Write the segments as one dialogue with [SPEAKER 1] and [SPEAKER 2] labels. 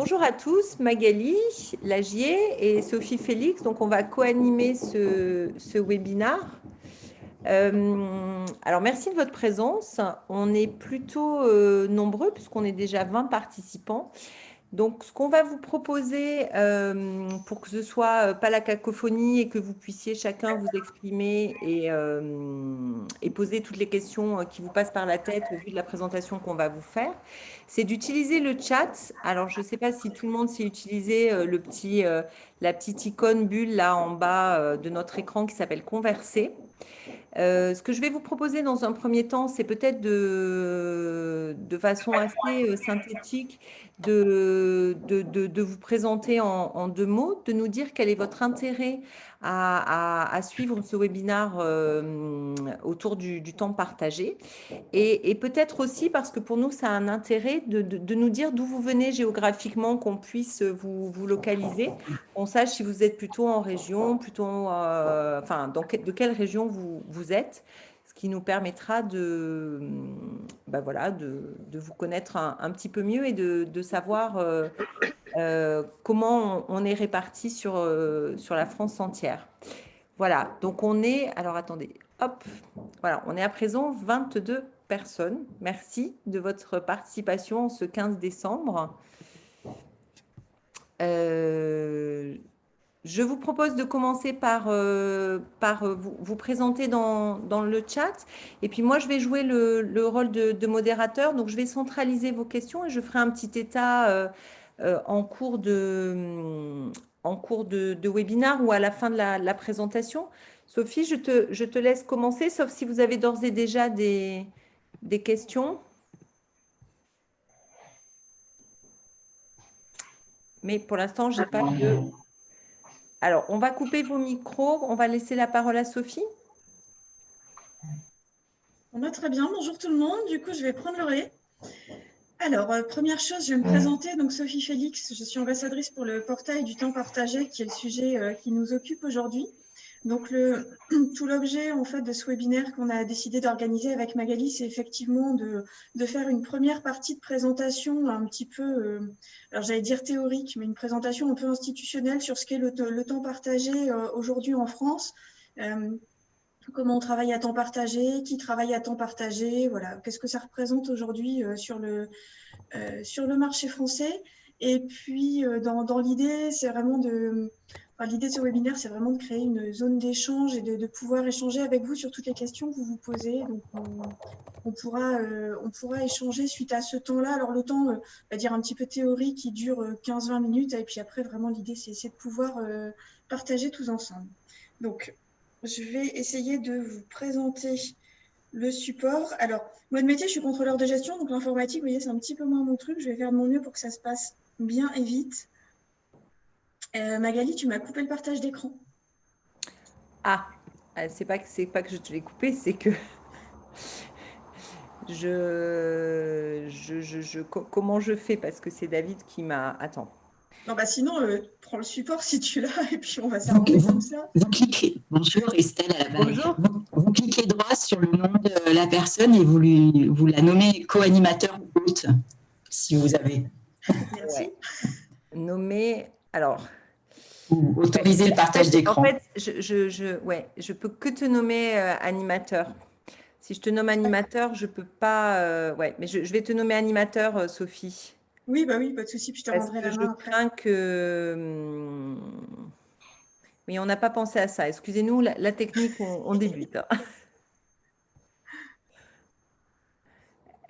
[SPEAKER 1] Bonjour à tous, Magali Lagier et Sophie Félix. Donc, on va co-animer ce webinaire. Alors, merci de votre présence. On est plutôt nombreux puisqu'on est déjà 20 participants. Donc, ce qu'on va vous proposer pour que ce soit pas la cacophonie et que vous puissiez chacun vous exprimer et poser toutes les questions qui vous passent par la tête au vu de la présentation qu'on va vous faire, c'est d'utiliser le chat. Alors, je ne sais pas si tout le monde sait utiliser la petite icône bulle là en bas de notre écran qui s'appelle Converser. Ce que je vais vous proposer dans un premier temps, c'est peut-être de façon assez synthétique de vous présenter en deux mots, de nous dire quel est votre intérêt à suivre ce webinaire autour du temps partagé. Et peut-être aussi, parce que pour nous, ça a un intérêt de nous dire d'où vous venez géographiquement, qu'on puisse vous localiser, qu'on sache si vous êtes plutôt en région, enfin, de quelle région vous êtes, ce qui nous permettra voilà, de vous connaître un petit peu mieux et de savoir comment on est réparti sur la France entière. Voilà, donc on est, alors attendez, hop, voilà, on est à présent 22 personnes. Merci de votre participation en ce 15 décembre. Je vous propose de commencer par vous présenter dans le chat. Et puis moi, je vais jouer le rôle de modérateur. Donc, je vais centraliser vos questions et je ferai un petit état en cours de webinaire ou à la fin de la présentation. Sophie, je te laisse commencer, sauf si vous avez d'ores et déjà des questions. Mais pour l'instant, je n'ai pas de… Alors, on va couper vos micros. On va laisser la parole à Sophie.
[SPEAKER 2] Très bien, bonjour tout le monde. Du coup, je vais prendre le relais. Alors, première chose, je vais me présenter. Donc, Sophie Félix, je suis ambassadrice pour le portail du temps partagé, qui est le sujet qui nous occupe aujourd'hui. Donc, tout l'objet en fait de ce webinaire qu'on a décidé d'organiser avec Magali, c'est effectivement de faire une première partie de présentation un petit peu, alors j'allais dire théorique, mais une présentation un peu institutionnelle sur ce qu'est le temps partagé aujourd'hui en France. Comment on travaille à temps partagé, qui travaille à temps partagé, voilà, qu'est-ce que ça représente aujourd'hui sur le marché français. Et puis, dans l'idée, c'est vraiment l'idée de ce webinaire, c'est vraiment de créer une zone d'échange et de pouvoir échanger avec vous sur toutes les questions que vous vous posez. Donc, on pourra échanger suite à ce temps-là. Alors, le temps, on va dire un petit peu théorique, qui dure 15-20 minutes. Et puis après, vraiment, l'idée, c'est de pouvoir partager tous ensemble. Donc, je vais essayer de vous présenter le support. Alors, moi de métier, je suis contrôleur de gestion, donc l'informatique, vous voyez, c'est un petit peu moins mon truc. Je vais faire de mon mieux pour que ça se passe bien et vite. Magali, tu m'as coupé le partage d'écran.
[SPEAKER 1] Ah, c'est pas que je te l'ai coupé, c'est que comment je fais parce que c'est David qui m'a… Attends.
[SPEAKER 2] Non, bah sinon, prends le support si tu l'as et puis on va s'arranger comme ça.
[SPEAKER 3] Vous cliquez, bonjour Estelle à la base.
[SPEAKER 1] Bonjour.
[SPEAKER 3] Vous cliquez droit sur le nom de la personne et vous la nommez co-animateur ou hôte, si vous avez.
[SPEAKER 2] Merci.
[SPEAKER 1] Ouais. Nommer, alors…
[SPEAKER 3] Ou autoriser le partage d'écran.
[SPEAKER 1] En fait, je peux que te nommer animateur. Si je te nomme animateur, je peux pas… mais je vais te nommer animateur, Sophie.
[SPEAKER 2] Oui, bah oui, pas de souci, puis je te rendrai la main après.
[SPEAKER 1] Je crains que… Oui, on n'a pas pensé à ça. Excusez-nous, la technique, on débute.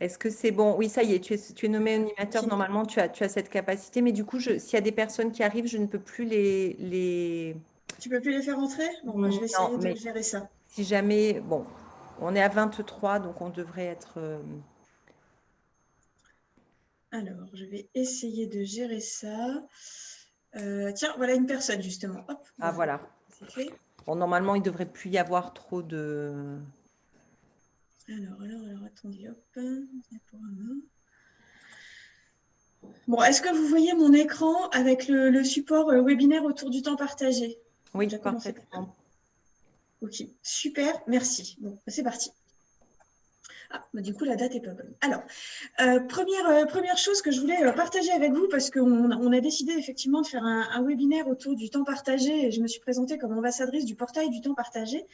[SPEAKER 1] Est-ce que c'est bon? Oui, ça y est, tu es nommé animateur. Normalement, tu as cette capacité. Mais du coup, s'il y a des personnes qui arrivent, je ne peux plus les…
[SPEAKER 2] Tu peux plus les faire entrer? Bon, bah, je vais essayer de gérer ça.
[SPEAKER 1] Si jamais… Bon, on est à 23, donc on devrait être…
[SPEAKER 2] Alors, je vais essayer de gérer ça. Tiens, voilà une personne, justement. Hop,
[SPEAKER 1] Ah, voilà.
[SPEAKER 2] C'est fait.
[SPEAKER 1] Bon, normalement, il ne devrait plus y avoir trop de…
[SPEAKER 2] Alors, attendez, hop. Bon, est-ce que vous voyez mon écran avec le support webinaire autour du temps partagé?
[SPEAKER 1] Oui, parfaitement.
[SPEAKER 2] Ok, super, merci. Bon, c'est parti. Ah, bah du coup, la date n'est pas bonne. Alors, première chose que je voulais partager avec vous, parce qu'on a décidé effectivement de faire un webinaire autour du temps partagé, et je me suis présentée comme ambassadrice du portail du temps partagé.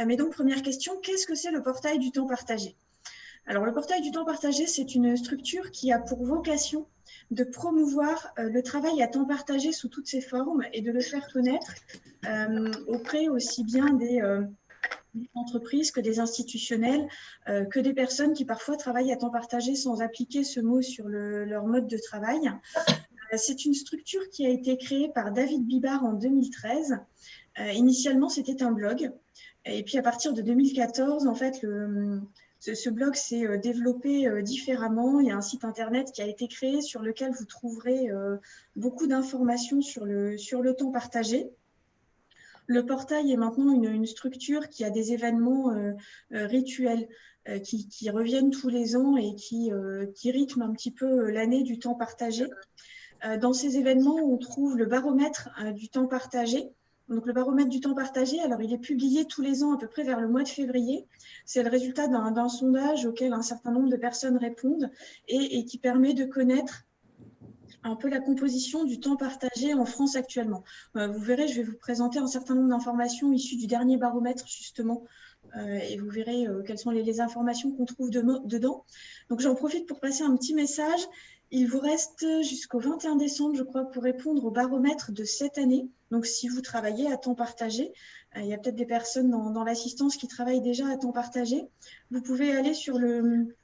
[SPEAKER 2] Mais donc, première question, qu'est-ce que c'est le portail du temps partagé? Alors, le portail du temps partagé, c'est une structure qui a pour vocation de promouvoir le travail à temps partagé sous toutes ses formes et de le faire connaître auprès aussi bien des entreprises que des institutionnels, que des personnes qui parfois travaillent à temps partagé sans appliquer ce mot sur leur mode de travail. C'est une structure qui a été créée par David Bibar en 2013. Initialement, c'était un blog. Et puis, à partir de 2014, en fait, ce blog s'est développé différemment. Il y a un site internet qui a été créé sur lequel vous trouverez beaucoup d'informations sur le temps partagé. Le portail est maintenant une structure qui a des événements rituels qui reviennent tous les ans et qui rythment un petit peu l'année du temps partagé. Dans ces événements, on trouve le baromètre du temps partagé. Donc, le baromètre du temps partagé, alors il est publié tous les ans à peu près vers le mois de février. C'est le résultat d'un sondage auquel un certain nombre de personnes répondent et qui permet de connaître un peu la composition du temps partagé en France actuellement. Vous verrez, je vais vous présenter un certain nombre d'informations issues du dernier baromètre, justement, et vous verrez quelles sont les informations qu'on trouve dedans. Donc, j'en profite pour passer un petit message. Il vous reste jusqu'au 21 décembre, je crois, pour répondre au baromètre de cette année. Donc, si vous travaillez à temps partagé, il y a peut-être des personnes dans l'assistance qui travaillent déjà à temps partagé. Vous pouvez aller sur le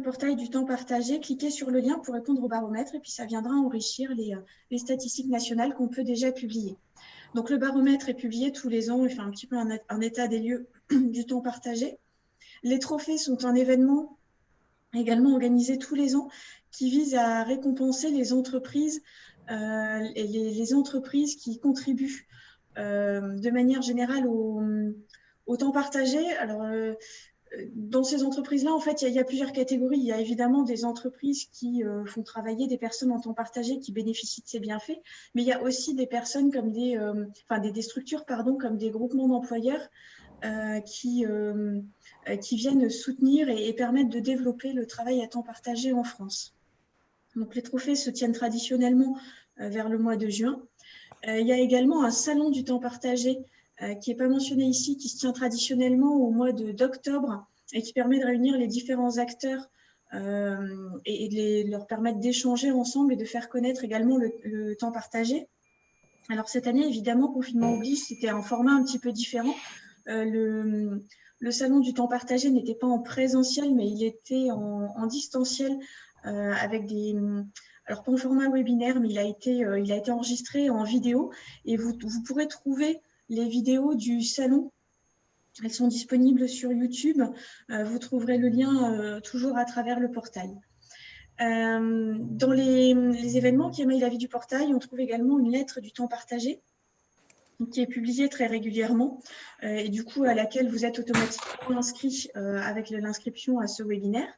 [SPEAKER 2] portail du temps partagé, cliquez sur le lien pour répondre au baromètre et puis ça viendra enrichir les statistiques nationales qu'on peut déjà publier. Donc, le baromètre est publié tous les ans, il fait un petit peu un état des lieux du temps partagé. Les trophées sont un événement également organisé tous les ans qui vise à récompenser les entreprises et les entreprises qui contribuent de manière générale au temps partagé. Alors, dans ces entreprises-là, en fait, il y a plusieurs catégories. Il y a évidemment des entreprises qui font travailler des personnes en temps partagé qui bénéficient de ces bienfaits, mais il y a aussi des personnes comme des structures, pardon, comme des groupements d'employeurs qui viennent soutenir et permettre de développer le travail à temps partagé en France. Donc, les trophées se tiennent traditionnellement vers le mois de juin. Il y a également un salon du temps partagé qui n'est pas mentionné ici, qui se tient traditionnellement au mois d'octobre et qui permet de réunir les différents acteurs et de leur permettre d'échanger ensemble et de faire connaître également le temps partagé. Alors, cette année, évidemment, confinement oblige, c'était un format un petit peu différent. Le salon du temps partagé n'était pas en présentiel, mais il était en distanciel avec alors pas en format webinaire, mais il a été enregistré en vidéo et vous pourrez trouver les vidéos du salon. Elles sont disponibles sur YouTube. Vous trouverez le lien toujours à travers le portail. Dans les événements qui émaillent la vie du portail, on trouve également une lettre du temps partagé qui est publiée très régulièrement et du coup à laquelle vous êtes automatiquement inscrit avec l'inscription à ce webinaire.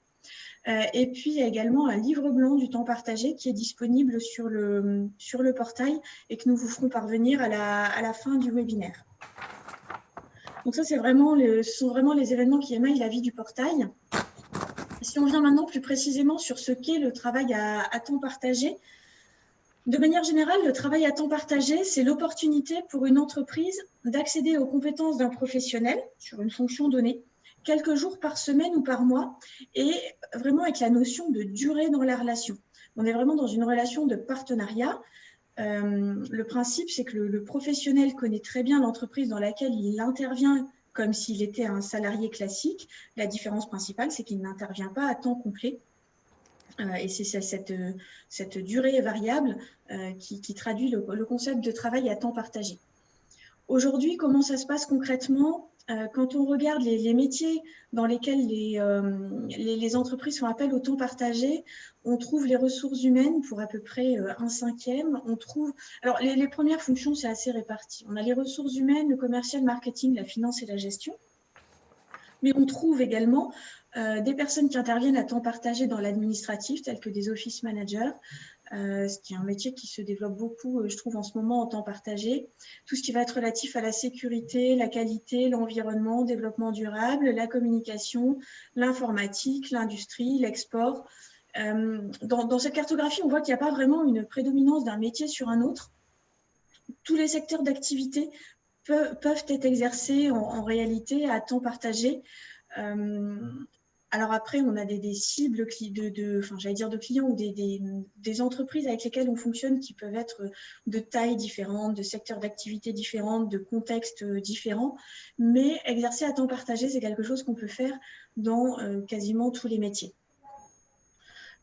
[SPEAKER 2] Et puis, il y a également un livre blanc du temps partagé qui est disponible sur le portail et que nous vous ferons parvenir à la fin du webinaire. Donc ça, ce sont vraiment les événements qui émaillent la vie du portail. Si on vient maintenant plus précisément sur ce qu'est le travail à temps partagé, de manière générale, le travail à temps partagé, c'est l'opportunité pour une entreprise d'accéder aux compétences d'un professionnel sur une fonction donnée, quelques jours par semaine ou par mois, et vraiment avec la notion de durée dans la relation. On est vraiment dans une relation de partenariat. Le principe, c'est que le professionnel connaît très bien l'entreprise dans laquelle il intervient comme s'il était un salarié classique. La différence principale, c'est qu'il n'intervient pas à temps complet. Et c'est cette durée variable qui traduit le concept de travail à temps partagé. Aujourd'hui, comment ça se passe concrètement ? Quand on regarde les métiers dans lesquels les entreprises font appel au temps partagé, on trouve les ressources humaines pour à peu près 1/5. On trouve... Alors, les premières fonctions, c'est assez réparti. On a les ressources humaines, le commercial, le marketing, la finance et la gestion. Mais on trouve également des personnes qui interviennent à temps partagé dans l'administratif, telles que des office managers, ce qui est un métier qui se développe beaucoup, je trouve, en ce moment en temps partagé. Tout ce qui va être relatif à la sécurité, la qualité, l'environnement, développement durable, la communication, l'informatique, l'industrie, l'export. Dans cette cartographie, on voit qu'il n'y a pas vraiment une prédominance d'un métier sur un autre. Tous les secteurs d'activité peuvent être exercés en réalité à temps partagé. Alors après, on a des cibles de clients ou des entreprises avec lesquelles on fonctionne qui peuvent être de tailles différentes, de secteurs d'activité différentes, de contextes différents. Mais exercer à temps partagé, c'est quelque chose qu'on peut faire dans quasiment tous les métiers.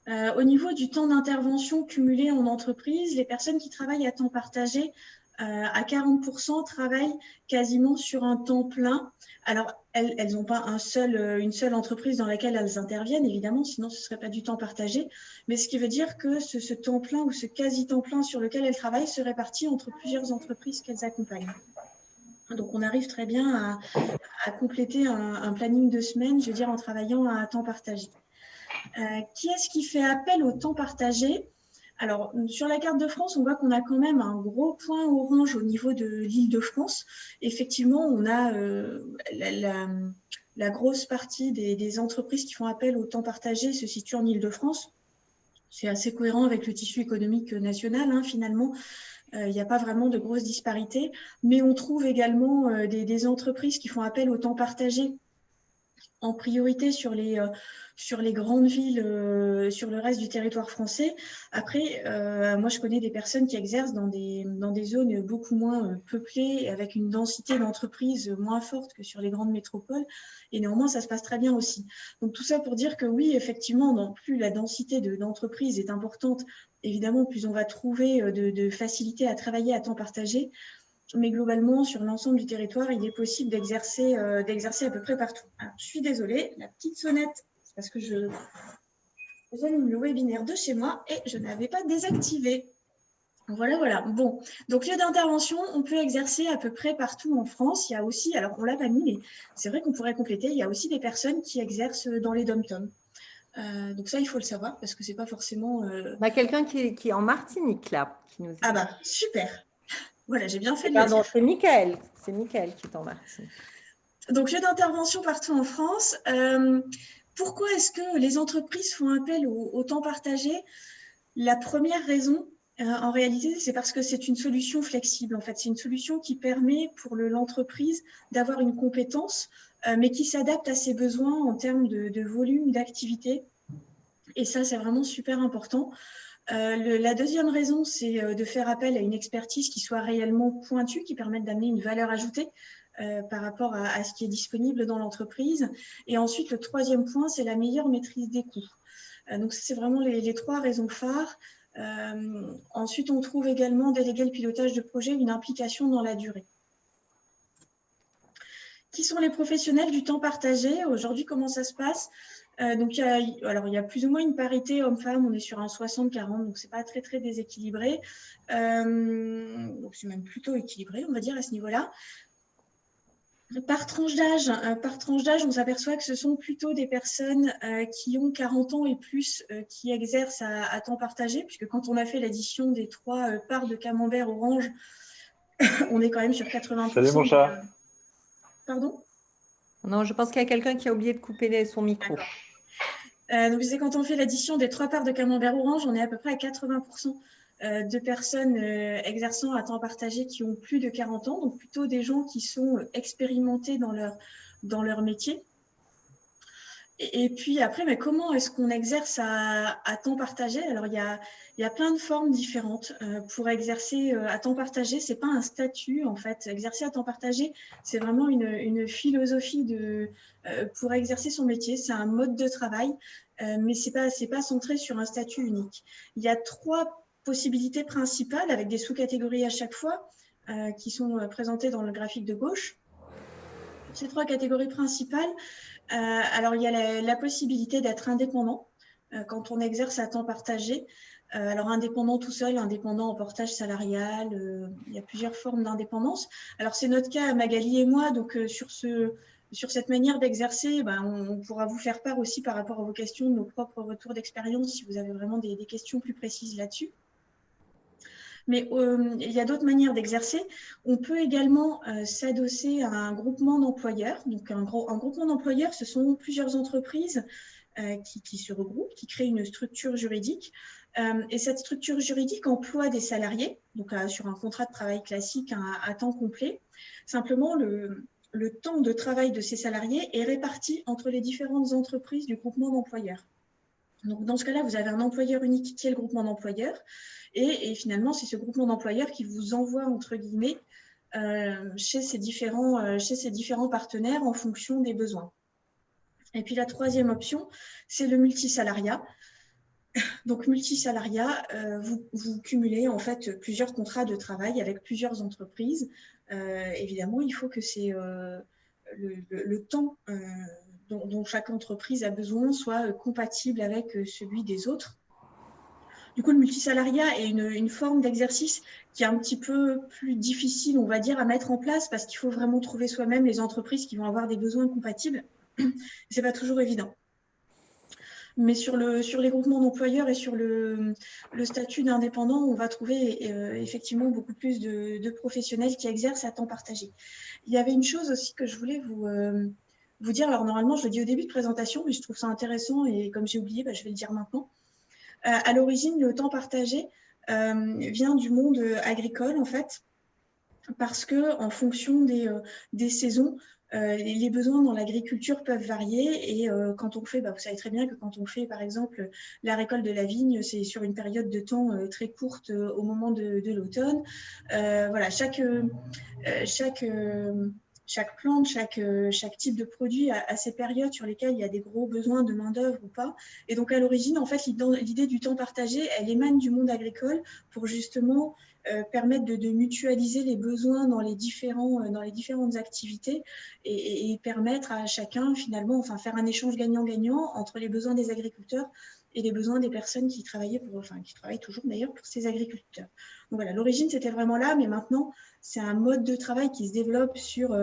[SPEAKER 2] Au niveau du temps d'intervention cumulé en entreprise, les personnes qui travaillent à temps partagé, à 40%, travaillent quasiment sur un temps plein. Alors, elles n'ont pas une seule entreprise dans laquelle elles interviennent, évidemment, sinon ce ne serait pas du temps partagé. Mais ce qui veut dire que ce temps plein ou ce quasi-temps plein sur lequel elles travaillent se répartit entre plusieurs entreprises qu'elles accompagnent. Donc, on arrive très bien à compléter un planning de semaine, je veux dire, en travaillant à temps partagé. Qui est-ce qui fait appel au temps partagé? Alors, sur la carte de France, on voit qu'on a quand même un gros point orange au niveau de l'Île-de-France. Effectivement, on a la grosse partie des entreprises qui font appel au temps partagé se situe en Île-de-France. C'est assez cohérent avec le tissu économique national, hein, finalement. Il n'y a pas vraiment de grosses disparités. Mais on trouve également des entreprises qui font appel au temps partagé en priorité sur les grandes villes, sur le reste du territoire français. Après, moi, je connais des personnes qui exercent dans des zones beaucoup moins peuplées, avec une densité d'entreprises moins forte que sur les grandes métropoles. Et néanmoins, ça se passe très bien aussi. Donc, tout ça pour dire que oui, effectivement, plus la densité d'entreprises est importante, évidemment, plus on va trouver de facilité à travailler à temps partagé. Mais globalement, sur l'ensemble du territoire, il est possible d'exercer à peu près partout. Alors, je suis désolée, la petite sonnette, c'est parce que j'allume le webinaire de chez moi et je n'avais pas désactivé. Voilà. Bon, donc lieu d'intervention, on peut exercer à peu près partout en France. Il y a aussi, alors on ne l'a pas mis, mais c'est vrai qu'on pourrait compléter, il y a aussi des personnes qui exercent dans les dom-toms. Donc ça, il faut le savoir parce que ce n'est pas forcément…
[SPEAKER 1] On a quelqu'un qui est en Martinique, là. Qui nous...
[SPEAKER 2] Ah bah, super. Voilà, j'ai bien fait de le
[SPEAKER 1] Pardon,
[SPEAKER 2] dire.
[SPEAKER 1] c'est Mickaël. C'est Mickaël qui est en Martinique.
[SPEAKER 2] Donc, lieu d'intervention partout en France. Pourquoi est-ce que les entreprises font appel au temps partagé? La première raison, en réalité, c'est parce que c'est une solution flexible. En fait, c'est une solution qui permet pour l'entreprise d'avoir une compétence, mais qui s'adapte à ses besoins en termes de volume d'activité. Et ça, c'est vraiment super important. La deuxième raison, c'est de faire appel à une expertise qui soit réellement pointue, qui permette d'amener une valeur ajoutée par rapport à ce qui est disponible dans l'entreprise. Et ensuite, le troisième point, c'est la meilleure maîtrise des coûts. Donc, c'est vraiment les trois raisons phares. Ensuite, on trouve également déléguer le pilotage de projet, une implication dans la durée. Qui sont les professionnels du temps partagé? Aujourd'hui, comment ça se passe? Donc, il y a plus ou moins une parité homme-femme, on est sur un 60-40, donc ce n'est pas très, très déséquilibré. Donc, c'est même plutôt équilibré, on va dire, à ce niveau-là. Par tranche d'âge, on s'aperçoit que ce sont plutôt des personnes qui ont 40 ans et plus qui exercent à temps partagé, puisque quand on a fait l'addition des 3 parts de camembert orange, on est quand même sur 80%.
[SPEAKER 4] Salut mon chat.
[SPEAKER 2] Pardon?
[SPEAKER 1] Non, je pense qu'il y a quelqu'un qui a oublié de couper son micro.
[SPEAKER 2] Donc, c'est quand on fait l'addition des 3 parts de camembert orange, on est à peu près à 80% de personnes exerçant à temps partagé qui ont plus de 40 ans, donc plutôt des gens qui sont expérimentés dans leur métier. Et puis après, mais comment est-ce qu'on exerce à temps partagé? Alors, il y a plein de formes différentes. Pour exercer à temps partagé, ce n'est pas un statut, en fait. Exercer à temps partagé, c'est vraiment une philosophie pour exercer son métier. C'est un mode de travail, mais ce n'est pas centré sur un statut unique. Il y a 3 possibilités principales avec des sous-catégories à chaque fois qui sont présentées dans le graphique de gauche. Ces 3 catégories principales, alors il y a la possibilité d'être indépendant quand on exerce à temps partagé. Alors indépendant tout seul, indépendant en portage salarial, il y a plusieurs formes d'indépendance. Alors c'est notre cas, Magali et moi, donc sur sur cette manière d'exercer, on pourra vous faire part aussi par rapport à vos questions, de nos propres retours d'expérience, si vous avez vraiment des questions plus précises là-dessus. Mais il y a d'autres manières d'exercer. On peut également s'adosser à un groupement d'employeurs. Donc, un groupement d'employeurs, ce sont plusieurs entreprises qui se regroupent, qui créent une structure juridique. Et cette structure juridique emploie des salariés, donc sur un contrat de travail classique à temps complet. Simplement, le temps de travail de ces salariés est réparti entre les différentes entreprises du groupement d'employeurs. Donc, dans ce cas-là, vous avez un employeur unique qui est le groupement d'employeurs. Et finalement, c'est ce groupement d'employeurs qui vous envoie, entre guillemets, chez ces différents partenaires en fonction des besoins. Et puis, la troisième option, c'est le multisalariat. Donc, multisalariat, vous cumulez en fait plusieurs contrats de travail avec plusieurs entreprises. Évidemment, il faut que c'est le temps dont chaque entreprise a besoin soit compatible avec celui des autres. Du coup, le multisalariat est une forme d'exercice qui est un petit peu plus difficile, on va dire, à mettre en place parce qu'il faut vraiment trouver soi-même les entreprises qui vont avoir des besoins compatibles. Ce n'est pas toujours évident. Mais sur les groupements d'employeurs et sur le statut d'indépendant, on va trouver effectivement beaucoup plus de professionnels qui exercent à temps partagé. Il y avait une chose aussi que je voulais vous dire. Alors, normalement, je le dis au début de présentation, mais je trouve ça intéressant et comme j'ai oublié, je vais le dire maintenant. À l'origine, le temps partagé vient du monde agricole, en fait, parce qu'en fonction des saisons, les besoins dans l'agriculture peuvent varier. Et quand on fait, vous savez très bien que quand on fait, par exemple, la récolte de la vigne, c'est sur une période de temps très courte au moment de l'automne. Voilà, chaque plante, chaque type de produit a ses périodes sur lesquelles il y a des gros besoins de main-d'œuvre ou pas. Et donc, à l'origine, en fait, l'idée du temps partagé, elle émane du monde agricole pour justement permettre de mutualiser les besoins dans les différentes activités et permettre à chacun, finalement, faire un échange gagnant-gagnant entre les besoins des agriculteurs et les besoins des personnes qui travaillent toujours d'ailleurs pour ces agriculteurs. Donc voilà, l'origine, c'était vraiment là, mais maintenant, c'est un mode de travail qui se développe sur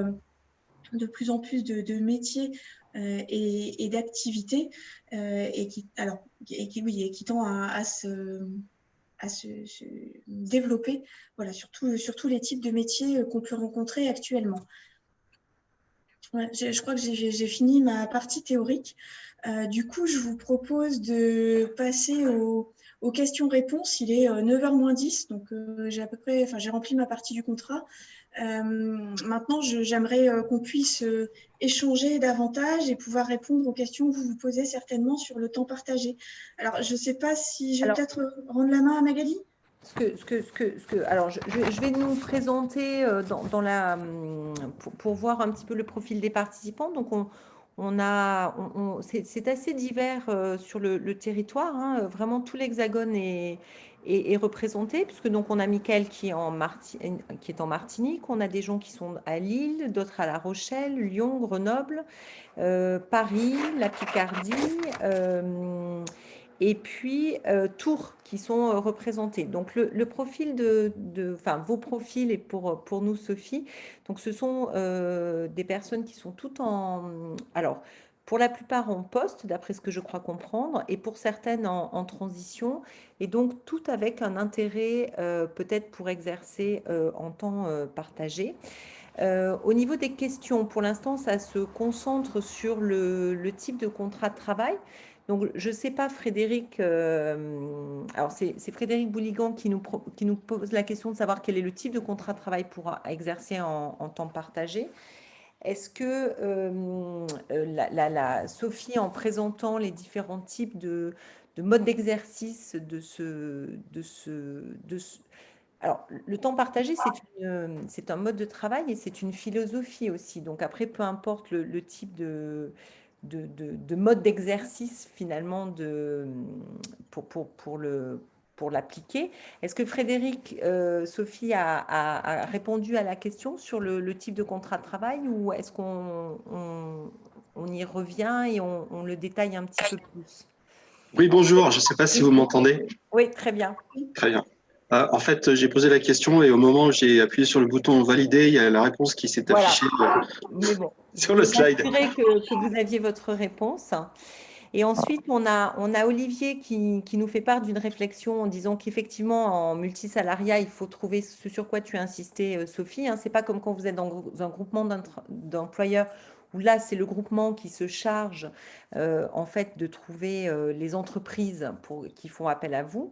[SPEAKER 2] de plus en plus de métiers et d'activités et qui tend à se développer sur tous les types de métiers qu'on peut rencontrer actuellement. Ouais, je crois que j'ai fini ma partie théorique. Du coup, je vous propose de passer aux questions-réponses. Il est 9h moins 10, donc j'ai rempli ma partie du contrat. Maintenant, j'aimerais qu'on puisse échanger davantage et pouvoir répondre aux questions que vous vous posez certainement sur le temps partagé. Alors, je ne sais pas si je vais peut-être rendre la main à Magali.
[SPEAKER 1] Alors, je vais nous présenter pour voir un petit peu le profil des participants. Donc, c'est assez divers sur le territoire. Hein. Vraiment, tout l'Hexagone est représenté, puisque donc on a Mickaël qui est en Martinique, on a des gens qui sont à Lille, d'autres à La Rochelle, Lyon, Grenoble, Paris, la Picardie. Et puis Tours qui sont représentés. Donc le profil vos profils et pour nous Sophie, donc ce sont des personnes qui sont toutes alors pour la plupart en poste d'après ce que je crois comprendre et pour certaines en transition et donc tout avec un intérêt peut-être pour exercer en temps partagé. Au niveau des questions, pour l'instant, ça se concentre sur le type de contrat de travail. Donc, je ne sais pas, Frédéric, alors c'est Frédéric Bouligan qui nous pose la question de savoir quel est le type de contrat de travail pour exercer en temps partagé. Est-ce que Sophie, en présentant les différents types de modes d'exercice alors, le temps partagé, c'est un mode de travail et c'est une philosophie aussi. Donc après, peu importe le type de mode d'exercice finalement pour l'appliquer. Est-ce que Frédéric, Sophie a répondu à la question sur le type de contrat de travail ou est-ce qu'on y revient et on le détaille un petit peu plus?
[SPEAKER 4] Oui, bonjour, je ne sais pas si vous m'entendez.
[SPEAKER 1] Oui, très bien.
[SPEAKER 4] Très bien. En fait, j'ai posé la question et au moment où j'ai appuyé sur le bouton valider, il y a la réponse qui s'est
[SPEAKER 1] Voilà.
[SPEAKER 4] affichée
[SPEAKER 1] Mais bon, je
[SPEAKER 4] sur le
[SPEAKER 1] voulais
[SPEAKER 4] slide.
[SPEAKER 1] m'assurer que vous aviez votre réponse. Et ensuite, on a Olivier qui nous fait part d'une réflexion en disant qu'effectivement, en multisalariat, il faut trouver ce sur quoi tu as insisté, Sophie. Hein. Ce n'est pas comme quand vous êtes dans un groupement d'employeurs où là, c'est le groupement qui se charge en fait de trouver les entreprises qui font appel à vous.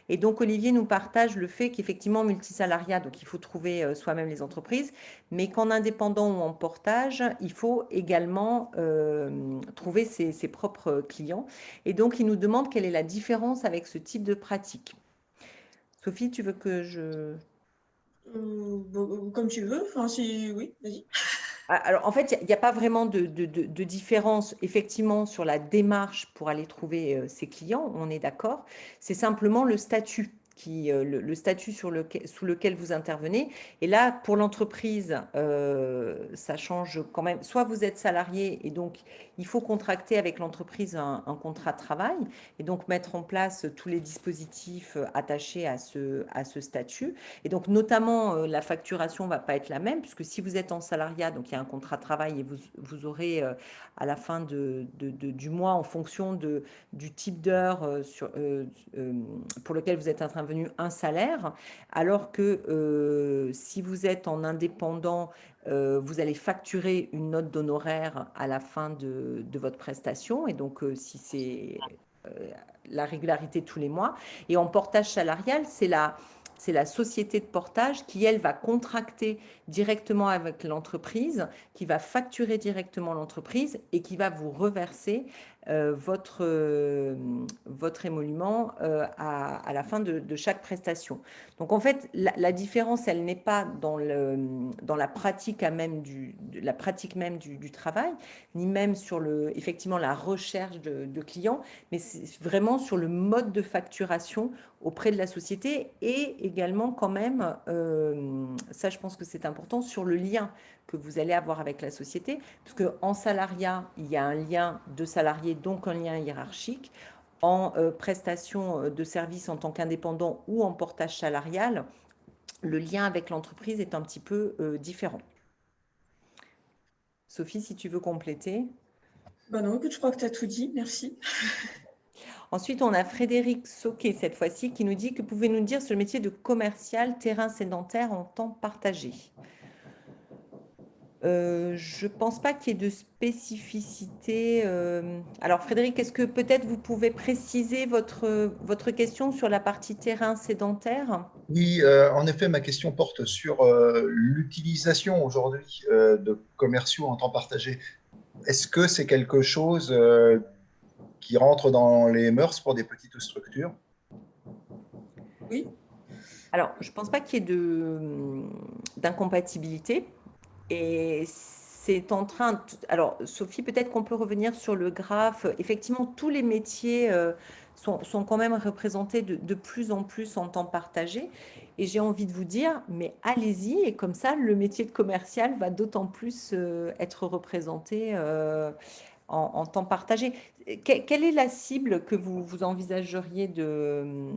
[SPEAKER 1] Et donc, Olivier nous partage le fait qu'effectivement, multisalariat, donc il faut trouver soi-même les entreprises, mais qu'en indépendant ou en portage, il faut également trouver ses propres clients. Et donc, il nous demande quelle est la différence avec ce type de pratique. Sophie, tu veux que je...
[SPEAKER 2] Comme tu veux, enfin, oui, vas-y.
[SPEAKER 1] Alors, en fait, il n'y a pas vraiment de différence, effectivement, sur la démarche pour aller trouver ses clients, on est d'accord. C'est simplement le statut. Le statut sous lequel vous intervenez. Et là, pour l'entreprise, ça change quand même. Soit vous êtes salarié et donc il faut contracter avec l'entreprise un contrat de travail et donc mettre en place tous les dispositifs attachés à ce statut. Et donc, notamment, la facturation ne va pas être la même, puisque si vous êtes en salariat, donc il y a un contrat de travail et vous aurez à la fin du mois, en fonction du type d'heure pour lequel vous êtes intervenu, un salaire, alors que si vous êtes en indépendant, vous allez facturer une note d'honoraire à la fin de votre prestation. Et donc, si c'est la régularité tous les mois. Et en portage salarial, c'est la société de portage qui, elle, va contracter directement avec l'entreprise, qui va facturer directement l'entreprise et qui va vous reverser votre émolument à la fin de chaque prestation. Donc, en fait, la différence, elle n'est pas dans la pratique même du travail, ni même sur effectivement la recherche de clients, mais c'est vraiment sur le mode de facturation auprès de la société et également quand même, ça je pense que c'est important, sur le lien que vous allez avoir avec la société, parce qu'en salariat, il y a un lien de salarié, donc un lien hiérarchique. En prestation de service en tant qu'indépendant ou en portage salarial, le lien avec l'entreprise est un petit peu différent. Sophie, si tu veux compléter.
[SPEAKER 2] Non, écoute, je crois que tu as tout dit, merci.
[SPEAKER 1] Ensuite, on a Frédéric Sauquet, cette fois-ci, qui nous dit que pouvez-nous dire sur le métier de commercial terrain sédentaire en temps partagé. Je ne pense pas qu'il y ait de spécificité. Alors, Frédéric, est-ce que peut-être vous pouvez préciser votre question sur la partie terrain sédentaire?
[SPEAKER 5] Oui, en effet, ma question porte sur l'utilisation aujourd'hui de commerciaux en temps partagé. Est-ce que c'est quelque chose qui rentre dans les mœurs pour des petites structures?
[SPEAKER 2] Oui.
[SPEAKER 1] Alors, je ne pense pas qu'il y ait d'incompatibilité. Et c'est en train... Alors, Sophie, peut-être qu'on peut revenir sur le graphe. Effectivement, tous les métiers sont quand même représentés de plus en plus en temps partagé. Et j'ai envie de vous dire, mais allez-y. Et comme ça, le métier de commercial va d'autant plus être représenté en temps partagé. Quelle est la cible que vous envisageriez de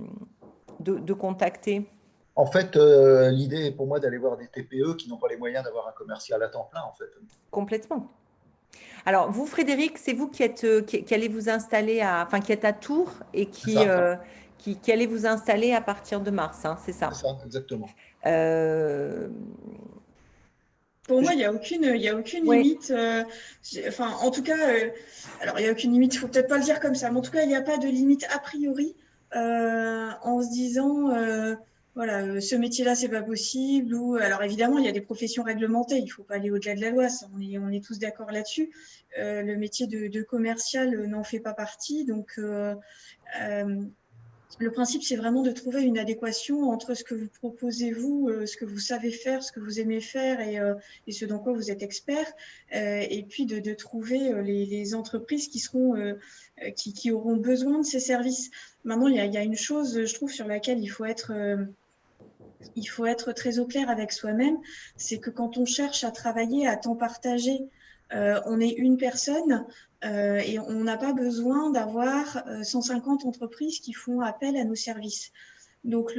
[SPEAKER 1] contacter?
[SPEAKER 5] En fait, l'idée est pour moi d'aller voir des TPE qui n'ont pas les moyens d'avoir un commercial à temps plein, en fait.
[SPEAKER 1] Complètement. Alors, vous, Frédéric, c'est vous qui allez vous installer qui êtes à Tours et
[SPEAKER 5] C'est ça,
[SPEAKER 1] qui allez vous installer à partir de mars, hein, c'est
[SPEAKER 5] c'est
[SPEAKER 1] ça.
[SPEAKER 5] ça, exactement.
[SPEAKER 1] Euh,
[SPEAKER 2] Pour moi, il n'y a aucune
[SPEAKER 1] ouais.
[SPEAKER 2] limite. Enfin, en tout cas, alors il n'y a aucune limite, il ne faut peut-être pas le dire comme ça, mais en tout cas, il n'y a pas de limite a priori en se disant, voilà, ce métier-là, c'est pas possible. Ou, alors évidemment, il y a des professions réglementées, il ne faut pas aller au-delà de la loi, ça, on est tous d'accord là-dessus. Le métier de commercial n'en fait pas partie. Donc, le principe, c'est vraiment de trouver une adéquation entre ce que vous proposez, vous, ce que vous savez faire, ce que vous aimez faire et ce dans quoi vous êtes expert, et puis de trouver les entreprises qui auront besoin de ces services. Maintenant, il y a une chose, je trouve, sur laquelle il faut être très au clair avec soi-même, c'est que quand on cherche à travailler à temps partagé, on est une personne et on n'a pas besoin d'avoir 150 entreprises qui font appel à nos services. Donc,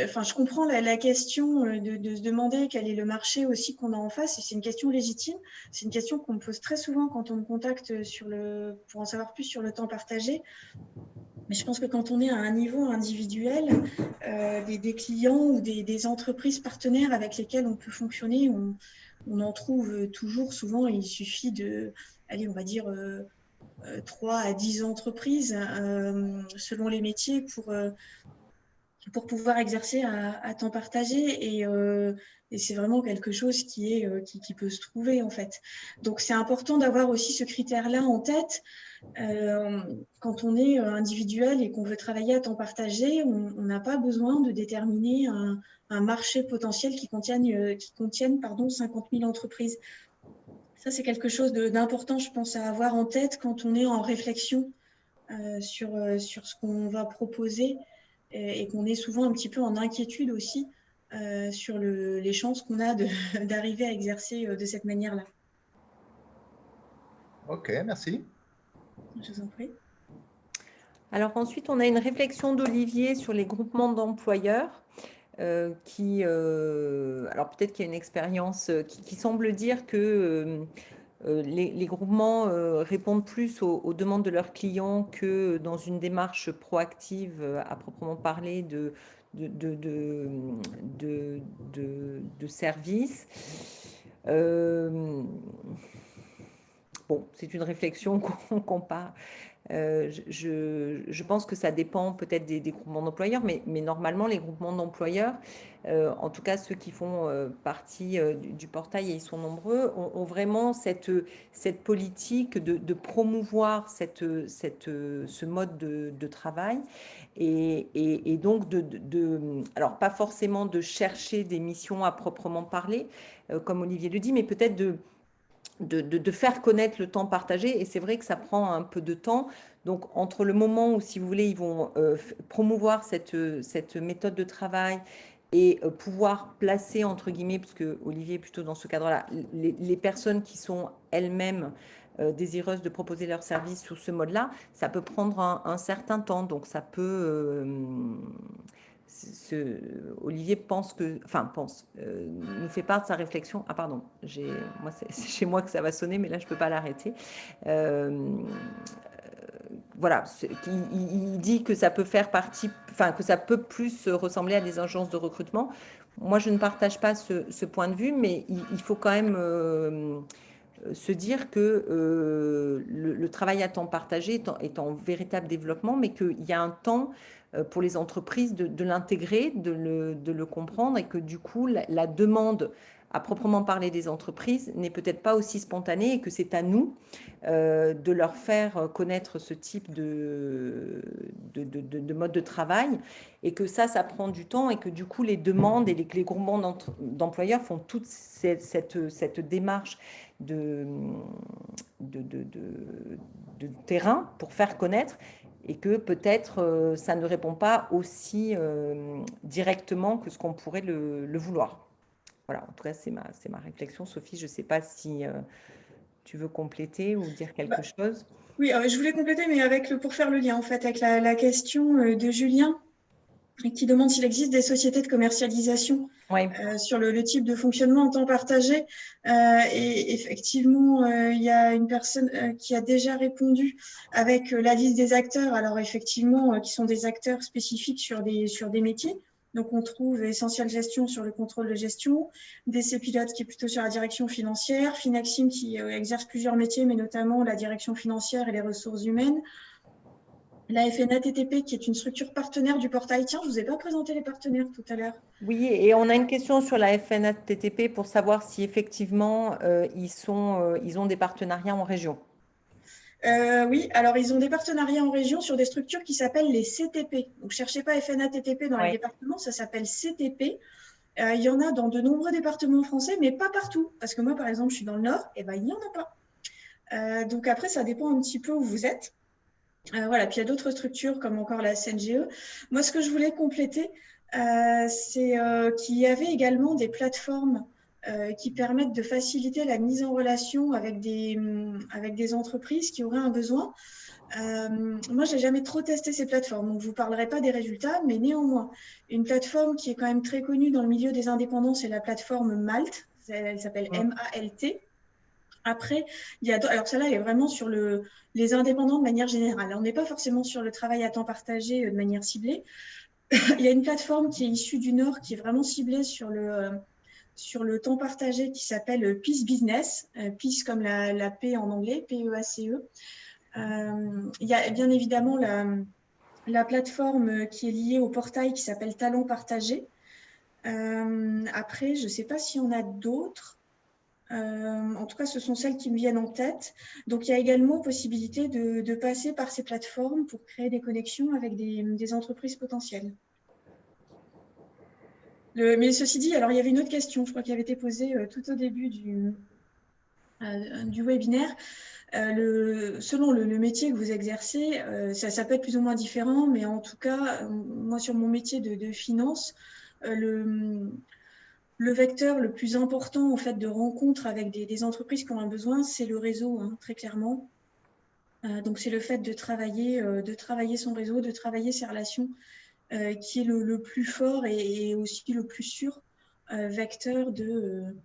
[SPEAKER 2] enfin, je comprends la question de se demander quel est le marché aussi qu'on a en face, et c'est une question légitime. C'est une question qu'on me pose très souvent quand on me contacte pour en savoir plus sur le temps partagé. Mais je pense que quand on est à un niveau individuel, des clients ou des entreprises partenaires avec lesquels on peut fonctionner, on en trouve toujours souvent. Il suffit allez, on va dire 3 à 10 entreprises selon les métiers pour pouvoir exercer à temps partagé. Et c'est vraiment quelque chose qui peut se trouver en fait. Donc c'est important d'avoir aussi ce critère-là en tête. Quand on est individuel et qu'on veut travailler à temps partagé, on n'a pas besoin de déterminer un marché potentiel qui contienne 50 000 entreprises. Ça, c'est quelque chose d'important, je pense, à avoir en tête quand on est en réflexion sur ce qu'on va proposer et qu'on est souvent un petit peu en inquiétude aussi sur les chances qu'on a d'arriver à exercer de cette manière-là.
[SPEAKER 5] Ok, merci.
[SPEAKER 2] Je vous en prie.
[SPEAKER 1] Alors ensuite, on a une réflexion d'Olivier sur les groupements d'employeurs. Alors peut-être qu'il y a une expérience qui semble dire que les groupements répondent plus aux demandes de leurs clients que dans une démarche proactive à proprement parler de service. Bon, c'est une réflexion qu'on part. Je pense que ça dépend peut-être des groupements d'employeurs, mais normalement, les groupements d'employeurs, en tout cas ceux qui font partie du portail, et ils sont nombreux, ont vraiment cette politique de promouvoir ce mode de travail et donc alors pas forcément de chercher des missions à proprement parler, comme Olivier le dit, mais peut-être de faire connaître le temps partagé. Et c'est vrai que ça prend un peu de temps. Donc, entre le moment où, si vous voulez, ils vont promouvoir cette méthode de travail et pouvoir placer, entre guillemets, parce que Olivier est plutôt dans ce cadre-là, les personnes qui sont elles-mêmes désireuses de proposer leurs services sous ce mode-là, ça peut prendre un certain temps. Donc, ça peut... Olivier nous fait part de sa réflexion. Ah pardon, moi c'est chez moi que ça va sonner, mais là je peux pas l'arrêter. Voilà, il dit que ça peut faire partie, que ça peut plus ressembler à des agences de recrutement. Moi je ne partage pas ce point de vue, mais il faut quand même se dire que le travail à temps partagé est en véritable développement, mais qu'il y a un temps pour les entreprises de l'intégrer, de le comprendre, et que du coup, la demande à proprement parler des entreprises n'est peut-être pas aussi spontanée, et que c'est à nous de leur faire connaître ce type de mode de travail, et que ça prend du temps, et que du coup, les demandes et les groupements d'employeurs font toute cette démarche de terrain pour faire connaître, et que peut-être ça ne répond pas aussi directement que ce qu'on pourrait le vouloir. Voilà, en tout cas, c'est ma réflexion. Sophie, je ne sais pas si tu veux compléter ou dire quelque chose.
[SPEAKER 2] Oui, je voulais compléter, mais pour faire le lien en fait avec la question de Julien, qui demande s'il existe des sociétés de commercialisation sur le type de fonctionnement en temps partagé. Et effectivement, il y a une personne qui a déjà répondu avec la liste des acteurs. Alors effectivement, qui sont des acteurs spécifiques sur des métiers. Donc, on trouve Essentiel Gestion sur le contrôle de gestion, DC Pilote qui est plutôt sur la direction financière, Finaxim qui exerce plusieurs métiers, mais notamment la direction financière et les ressources humaines. La FNATTP, qui est une structure partenaire du portail. Tiens, je ne vous ai pas présenté les partenaires tout à l'heure.
[SPEAKER 1] Oui, et on a une question sur la FNATTP pour savoir si effectivement ils ont des partenariats en région.
[SPEAKER 2] Oui, alors ils ont des partenariats en région sur des structures qui s'appellent les CTP. Donc, ne cherchez pas FNATTP dans les départements, ça s'appelle CTP. Il y en a dans de nombreux départements français, mais pas partout. Parce que moi, par exemple, je suis dans le Nord, et il n'y en a pas. Donc après, ça dépend un petit peu où vous êtes. Voilà, puis il y a d'autres structures comme encore la SNGE. Moi, ce que je voulais compléter, c'est qu'il y avait également des plateformes qui permettent de faciliter la mise en relation avec des entreprises qui auraient un besoin. Moi, je n'ai jamais trop testé ces plateformes, donc je ne vous parlerai pas des résultats, mais néanmoins, une plateforme qui est quand même très connue dans le milieu des indépendants, c'est la plateforme Malt. Elle s'appelle MALT. Après, alors celle-là est vraiment sur les indépendants de manière générale. On n'est pas forcément sur le travail à temps partagé de manière ciblée. Il y a une plateforme qui est issue du Nord, qui est vraiment ciblée sur le temps partagé, qui s'appelle Peace Business. Peace comme la paix en anglais, P-E-A-C-E. Il y a bien évidemment la plateforme qui est liée au portail qui s'appelle Talent Partagé. Après, je ne sais pas s'il y en a d'autres. En tout cas, ce sont celles qui me viennent en tête. Donc, il y a également possibilité de passer par ces plateformes pour créer des connexions avec des entreprises potentielles. Mais ceci dit, alors il y avait une autre question, je crois, qui avait été posée tout au début du webinaire. Selon le métier que vous exercez, ça peut être plus ou moins différent, mais en tout cas, moi, sur mon métier de finance, le vecteur le plus important en fait, de rencontre avec des entreprises qui ont un besoin, c'est le réseau, hein, très clairement. Donc, c'est le fait de travailler son réseau, de travailler ses relations, qui est le plus fort et aussi le plus sûr vecteur de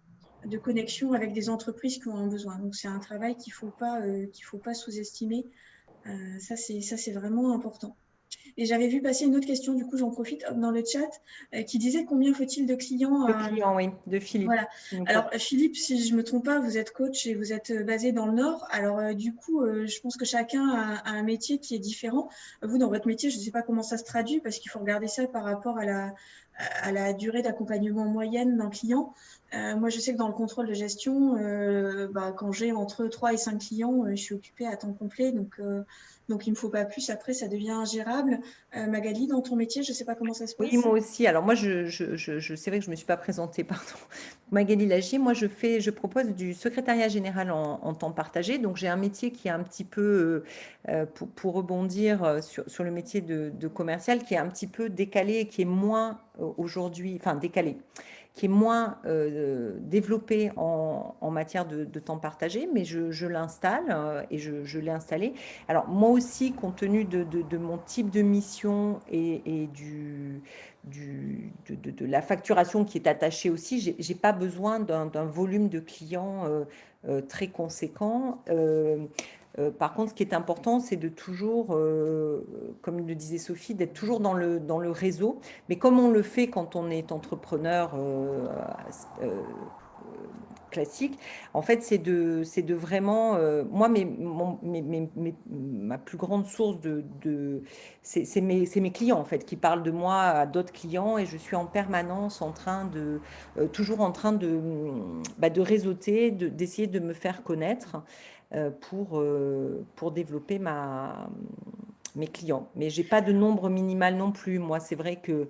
[SPEAKER 2] connexion avec des entreprises qui ont un besoin. Donc, c'est un travail qu'il ne faut pas sous-estimer. Ça, c'est vraiment important. Et j'avais vu passer une autre question, du coup, j'en profite dans le chat, qui disait combien faut-il de clients
[SPEAKER 1] Le client, oui, de Philippe.
[SPEAKER 2] Voilà. Alors, Philippe, si je ne me trompe pas, vous êtes coach et vous êtes basé dans le Nord. Alors, du coup, je pense que chacun a un métier qui est différent. Vous, dans votre métier, je ne sais pas comment ça se traduit parce qu'il faut regarder ça par rapport à la durée d'accompagnement moyenne d'un client. Moi, je sais que dans le contrôle de gestion, quand j'ai entre 3 et 5 clients, je suis occupée à temps complet. Donc, il ne me faut pas plus. Après, ça devient ingérable. Magali, dans ton métier, je ne sais pas comment ça se passe.
[SPEAKER 1] Oui, moi aussi. Alors, moi, c'est vrai que je ne me suis pas présentée, pardon. Magali Lagier, moi, je propose du secrétariat général en temps partagé. Donc, j'ai un métier qui est un petit peu, pour rebondir sur le métier de commercial, qui est un petit peu décalé et qui est moins aujourd'hui, enfin décalé, qui est moins développé en matière de temps partagé, mais je l'installe et je l'ai installé. Alors, moi aussi, compte tenu de mon type de mission et de la facturation qui est attachée aussi, je n'ai pas besoin d'un volume de clients très conséquent. Par contre, ce qui est important, c'est de toujours, comme le disait Sophie, d'être toujours dans le réseau. Mais comme on le fait quand on est entrepreneur classique, en fait, c'est de vraiment… moi, ma plus grande source c'est mes clients, en fait, qui parlent de moi à d'autres clients et je suis en permanence toujours en train de réseauter, d'essayer de me faire connaître pour développer mes clients. Mais je n'ai pas de nombre minimal non plus. Moi, c'est vrai que,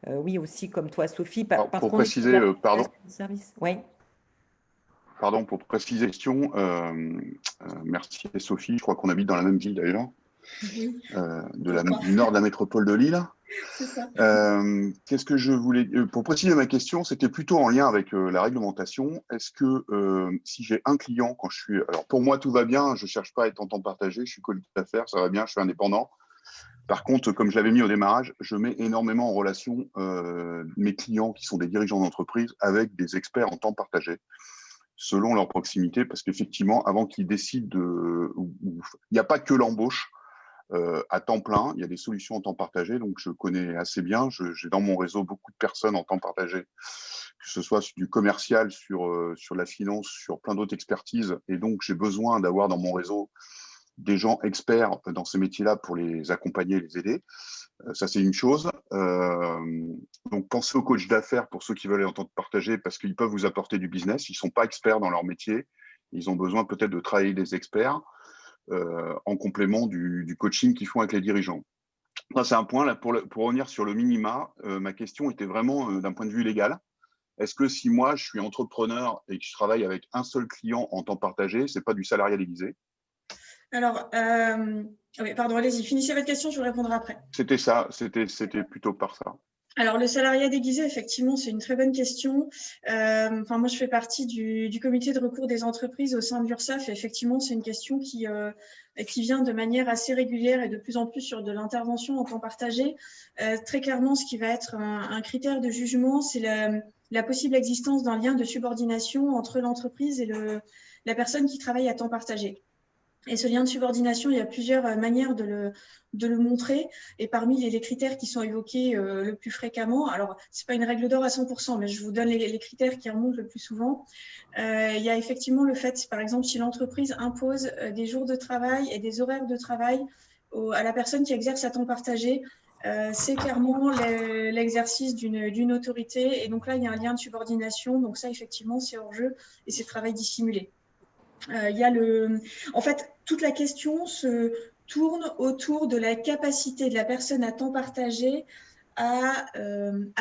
[SPEAKER 1] oui, aussi, comme toi, Sophie,
[SPEAKER 6] Alors,
[SPEAKER 1] parce
[SPEAKER 6] pour
[SPEAKER 1] qu'on est sur
[SPEAKER 6] préciser,
[SPEAKER 1] la
[SPEAKER 6] pardon,
[SPEAKER 1] service. Oui.
[SPEAKER 6] pardon, pour préciser la question, merci Sophie, je crois qu'on habite dans la même ville d'ailleurs,
[SPEAKER 2] Oui,
[SPEAKER 6] du nord de la métropole de Lille.
[SPEAKER 2] c'est ça.
[SPEAKER 6] Qu'est-ce que je voulais… pour préciser ma question, c'était plutôt en lien avec la réglementation. Est-ce que si j'ai un client, quand je suis… Alors pour moi, tout va bien, je ne cherche pas à être en temps partagé, je suis colis d'affaires, ça va bien, je suis indépendant. Par contre, comme je l'avais mis au démarrage, je mets énormément en relation mes clients qui sont des dirigeants d'entreprise avec des experts en temps partagé, selon leur proximité, parce qu'effectivement, avant qu'ils décident il n'y a pas que l'embauche à temps plein, il y a des solutions en temps partagé, donc je connais assez bien. J'ai dans mon réseau beaucoup de personnes en temps partagé, que ce soit sur du commercial, sur la finance, sur plein d'autres expertises, et donc j'ai besoin d'avoir dans mon réseau des gens experts dans ces métiers-là pour les accompagner et les aider. Ça, c'est une chose. Donc, pensez aux coachs d'affaires pour ceux qui veulent entendre partager parce qu'ils peuvent vous apporter du business. Ils ne sont pas experts dans leur métier. Ils ont besoin peut-être de travailler des experts en complément du coaching qu'ils font avec les dirigeants. Ça, c'est un point. Là, pour revenir sur le minima, ma question était vraiment d'un point de vue légal. Est-ce que si moi, je suis entrepreneur et que je travaille avec un seul client en temps partagé, ce n'est pas du salariat déguisé?
[SPEAKER 2] Alors, oui, pardon, allez-y, finissez votre question, je vous répondrai après.
[SPEAKER 6] C'était ça, c'était plutôt par ça.
[SPEAKER 2] Alors, le salariat déguisé, effectivement, c'est une très bonne question. Moi, je fais partie du comité de recours des entreprises au sein de l'URSSAF. Et effectivement, c'est une question qui vient de manière assez régulière et de plus en plus sur de l'intervention en temps partagé. Très clairement, ce qui va être un critère de jugement, c'est la possible existence d'un lien de subordination entre l'entreprise et la personne qui travaille à temps partagé. Et ce lien de subordination, il y a plusieurs manières de le montrer. Et parmi les critères qui sont évoqués le plus fréquemment, alors ce n'est pas une règle d'or à 100%, mais je vous donne les critères qui remontent le plus souvent. Il y a effectivement le fait, par exemple, si l'entreprise impose des jours de travail et des horaires de travail à la personne qui exerce à temps partagé, c'est clairement l'exercice d'une autorité. Et donc là, il y a un lien de subordination. Donc ça, effectivement, c'est hors jeu et c'est travail dissimulé. En fait, toute la question se tourne autour de la capacité de la personne à temps partagé à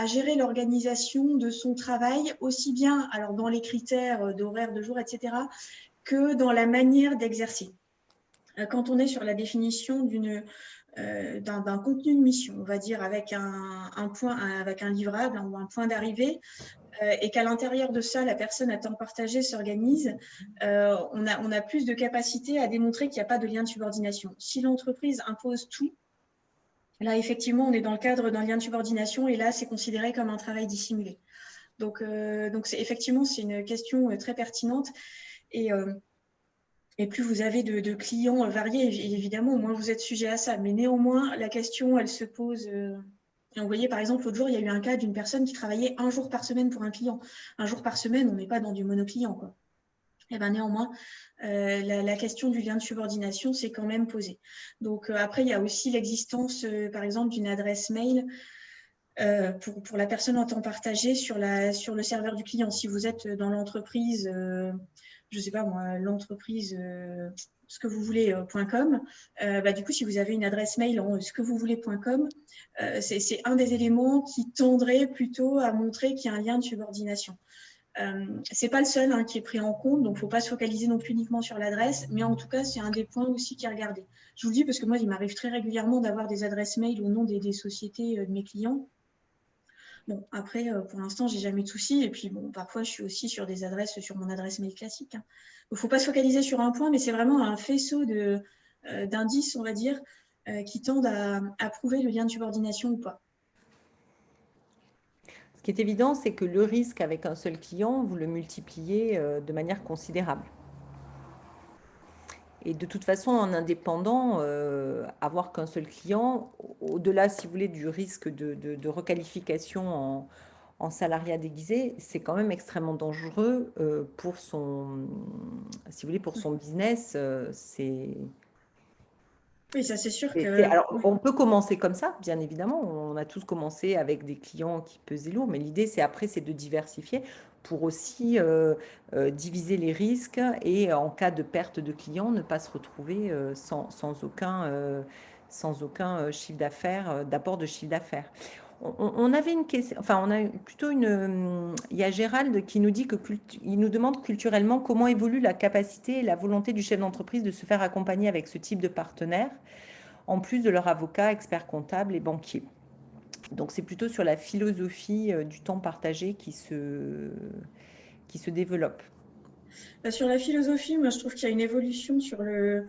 [SPEAKER 2] gérer l'organisation de son travail, aussi bien alors dans les critères d'horaire, de jour, etc., que dans la manière d'exercer. Quand on est sur la définition d'un contenu de mission, on va dire avec avec un livrable ou un point d'arrivée, et qu'à l'intérieur de ça, la personne à temps partagé s'organise, on a plus de capacité à démontrer qu'il n'y a pas de lien de subordination. Si l'entreprise impose tout, là, effectivement, on est dans le cadre d'un lien de subordination et là, c'est considéré comme un travail dissimulé. Donc effectivement, c'est une question très pertinente et plus vous avez de clients variés, évidemment, moins vous êtes sujet à ça. Mais néanmoins, la question, elle se pose. Vous voyez, par exemple, l'autre jour, il y a eu un cas d'une personne qui travaillait 1 jour par semaine pour un client. 1 jour par semaine, on n'est pas dans du monoclient, quoi. Et ben néanmoins, la question du lien de subordination s'est quand même posée. Donc après, il y a aussi l'existence, par exemple, d'une adresse mail pour la personne en temps partagé sur le serveur du client. Si vous êtes dans l'entreprise, je ne sais pas moi, l'entreprise ce que vous voulez.com, du coup, si vous avez une adresse mail en ce que vous voulez.com, c'est un des éléments qui tendrait plutôt à montrer qu'il y a un lien de subordination. Ce n'est pas le seul qui est pris en compte, donc il ne faut pas se focaliser non plus uniquement sur l'adresse, mais en tout cas, c'est un des points aussi qui est regardé. Je vous le dis parce que moi, il m'arrive très régulièrement d'avoir des adresses mail au nom des sociétés de mes clients. Bon, après, pour l'instant, j'ai jamais de soucis. Et puis, bon, parfois, je suis aussi sur des adresses, sur mon adresse mail classique. Il ne faut pas se focaliser sur un point, mais c'est vraiment un faisceau d'indices, on va dire, qui tendent à prouver le lien de subordination ou pas.
[SPEAKER 1] Ce qui est évident, c'est que le risque avec un seul client, vous le multipliez de manière considérable. Et de toute façon, en indépendant, avoir qu'un seul client, au-delà, si vous voulez, du risque de requalification en salariat déguisé, c'est quand même extrêmement dangereux pour son, si vous voulez, pour son business.
[SPEAKER 2] Oui, ça c'est sûr que…
[SPEAKER 1] Alors, on peut commencer comme ça, bien évidemment. On a tous commencé avec des clients qui pesaient lourd, mais l'idée, c'est de diversifier pour aussi diviser les risques et en cas de perte de clients, ne pas se retrouver sans aucun chiffre d'affaires, d'apport de chiffre d'affaires. On avait une question, enfin, on a plutôt il y a Gérald qui nous dit il nous demande culturellement comment évolue la capacité et la volonté du chef d'entreprise de se faire accompagner avec ce type de partenaire, en plus de leur avocat, expert comptable et banquier. Donc, c'est plutôt sur la philosophie du temps partagé qui se développe.
[SPEAKER 2] Sur la philosophie, moi, je trouve qu'il y a une évolution sur le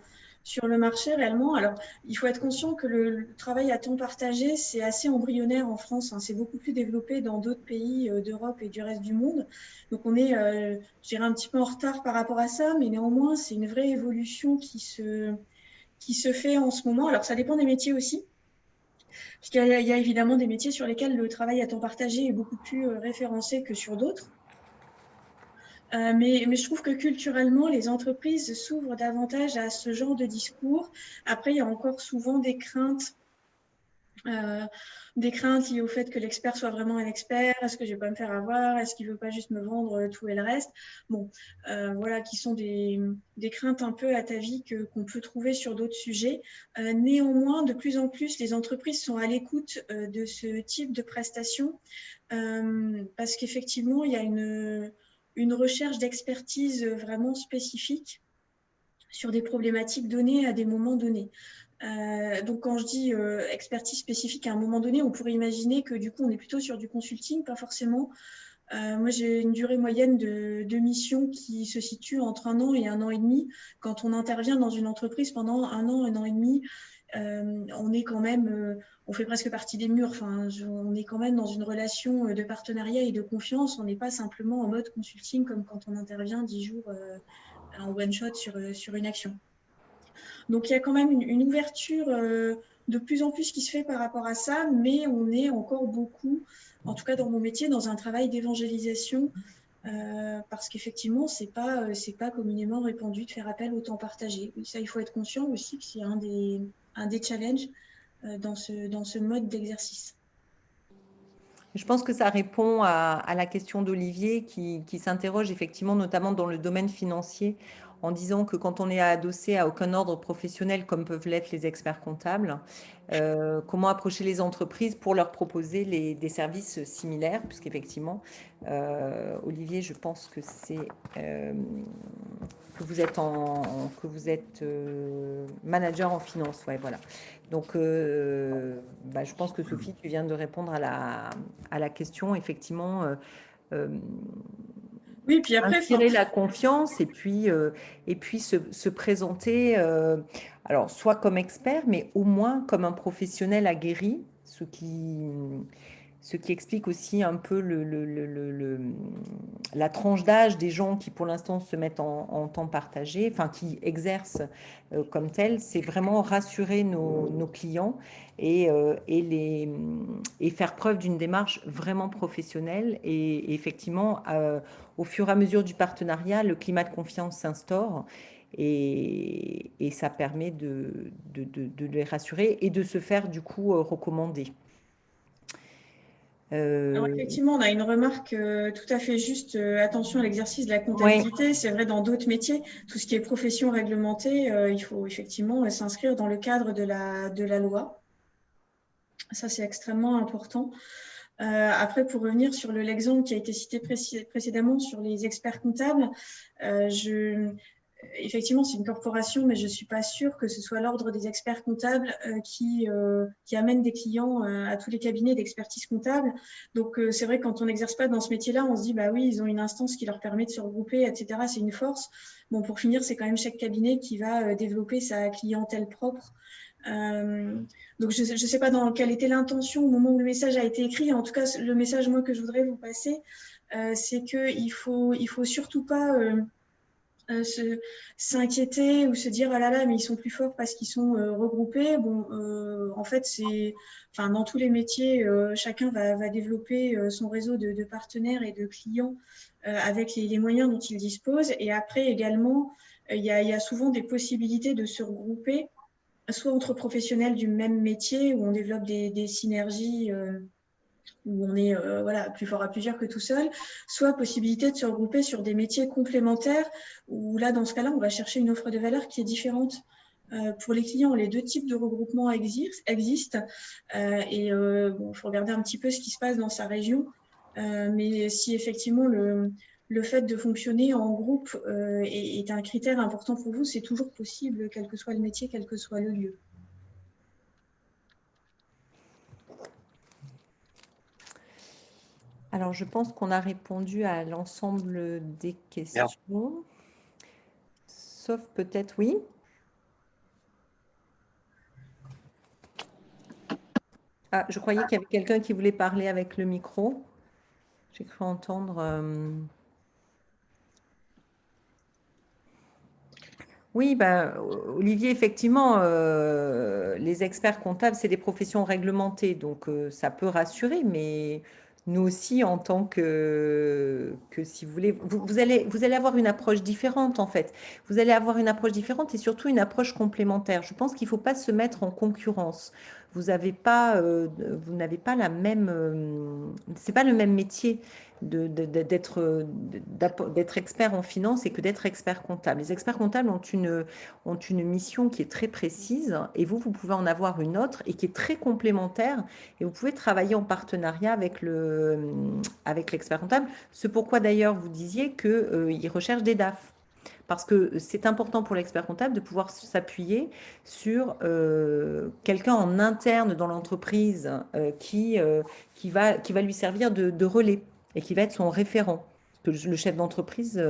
[SPEAKER 2] marché réellement. Alors, il faut être conscient que le travail à temps partagé, c'est assez embryonnaire en France. C'est beaucoup plus développé dans d'autres pays d'Europe et du reste du monde. Donc, on est, je dirais, un petit peu en retard par rapport à ça, mais néanmoins, c'est une vraie évolution qui se fait en ce moment. Alors, ça dépend des métiers aussi. Parce qu'il y a évidemment des métiers sur lesquels le travail à temps partagé est beaucoup plus référencé que sur d'autres. Mais je trouve que culturellement, les entreprises s'ouvrent davantage à ce genre de discours. Après, il y a encore souvent des craintes liées au fait que l'expert soit vraiment un expert. Est-ce que je ne vais pas me faire avoir? Est-ce qu'il ne veut pas juste me vendre tout et le reste? Bon, voilà, qui sont des craintes un peu ataviques qu'on peut trouver sur d'autres sujets. Néanmoins, de plus en plus, les entreprises sont à l'écoute de ce type de prestations parce qu'effectivement, il y a une recherche d'expertise vraiment spécifique sur des problématiques données à des moments donnés. Donc, quand je dis expertise spécifique, à un moment donné, on pourrait imaginer que du coup, on est plutôt sur du consulting, pas forcément. Moi, j'ai une durée moyenne de mission qui se situe entre 1 an et 1 an et demi. Quand on intervient dans une entreprise pendant 1 an et demi, on est quand même, on fait presque partie des murs. Enfin, on est quand même dans une relation de partenariat et de confiance. On n'est pas simplement en mode consulting comme quand on intervient 10 jours en one shot sur une action. Donc, il y a quand même une ouverture de plus en plus qui se fait par rapport à ça, mais on est encore beaucoup, en tout cas dans mon métier, dans un travail d'évangélisation, parce qu'effectivement, c'est pas communément répandu de faire appel au temps partagé. Ça, il faut être conscient aussi que c'est un des challenges dans ce mode d'exercice.
[SPEAKER 1] Je pense que ça répond à la question d'Olivier qui s'interroge effectivement notamment dans le domaine financier en disant que quand on est adossé à aucun ordre professionnel comme peuvent l'être les experts comptables, comment approcher les entreprises pour leur proposer des services similaires, puisqu'effectivement, Olivier, je pense que c'est que vous êtes manager en finance, ouais, voilà. Donc, je pense que Sophie, tu viens de répondre à la question, effectivement.
[SPEAKER 2] Oui, puis après,
[SPEAKER 1] inspirer la confiance et puis se présenter, alors soit comme expert, mais au moins comme un professionnel aguerri, ce qui explique aussi un peu la tranche d'âge des gens qui pour l'instant se mettent en temps partagé, enfin qui exercent comme tel, c'est vraiment rassurer nos clients et faire preuve d'une démarche vraiment professionnelle. Et effectivement, au fur et à mesure du partenariat, le climat de confiance s'instaure et ça permet de les rassurer et de se faire du coup recommander.
[SPEAKER 2] Alors effectivement, on a une remarque tout à fait juste. Attention à l'exercice de la comptabilité. Ouais. C'est vrai dans d'autres métiers, tout ce qui est profession réglementée, il faut effectivement s'inscrire dans le cadre de la loi. Ça, c'est extrêmement important. Après, pour revenir sur l'exemple qui a été cité précédemment sur les experts comptables, effectivement, c'est une corporation, mais je ne suis pas sûre que ce soit l'ordre des experts comptables qui amène des clients à tous les cabinets d'expertise comptable. Donc, c'est vrai que quand on n'exerce pas dans ce métier-là, on se dit, bah oui, ils ont une instance qui leur permet de se regrouper, etc. C'est une force. Bon, pour finir, c'est quand même chaque cabinet qui va développer sa clientèle propre. Donc, je ne sais pas dans quelle était l'intention au moment où le message a été écrit. En tout cas, le message, moi, que je voudrais vous passer, c'est qu'il faut surtout pas... s'inquiéter ou se dire ah là là mais ils sont plus forts parce qu'ils sont regroupés. Bon, en fait dans tous les métiers chacun va développer son réseau de partenaires et de clients avec les moyens dont il dispose. Et après également il y a souvent des possibilités de se regrouper soit entre professionnels du même métier où on développe des synergies où on est plus fort à plusieurs que tout seul, soit possibilité de se regrouper sur des métiers complémentaires, où là, dans ce cas-là, on va chercher une offre de valeur qui est différente. Pour les clients, les deux types de regroupements existent, il faut regarder un petit peu ce qui se passe dans sa région, mais si effectivement le fait de fonctionner en groupe est un critère important pour vous, c'est toujours possible, quel que soit le métier, quel que soit le lieu.
[SPEAKER 1] Alors, je pense qu'on a répondu à l'ensemble des questions. Merde. Sauf peut-être, oui. Ah, je croyais qu'il y avait quelqu'un qui voulait parler avec le micro. J'ai cru entendre... Oui, Olivier, effectivement, les experts comptables, c'est des professions réglementées, donc ça peut rassurer, mais nous aussi, en tant que si vous voulez, vous allez avoir une approche différente, en fait. Vous allez avoir une approche différente et surtout une approche complémentaire. Je pense qu'il ne faut pas se mettre en concurrence. Vous n'avez pas la même... c'est pas le même métier d'être expert en finance et que d'être expert comptable. Les experts comptables ont une mission qui est très précise et vous pouvez en avoir une autre et qui est très complémentaire et vous pouvez travailler en partenariat avec l'expert comptable. C'est pourquoi d'ailleurs vous disiez qu'il recherche des DAF. parce que c'est important pour l'expert comptable de pouvoir s'appuyer sur quelqu'un en interne dans l'entreprise qui va lui servir de relais et qui va être son référent. Parce que le chef d'entreprise,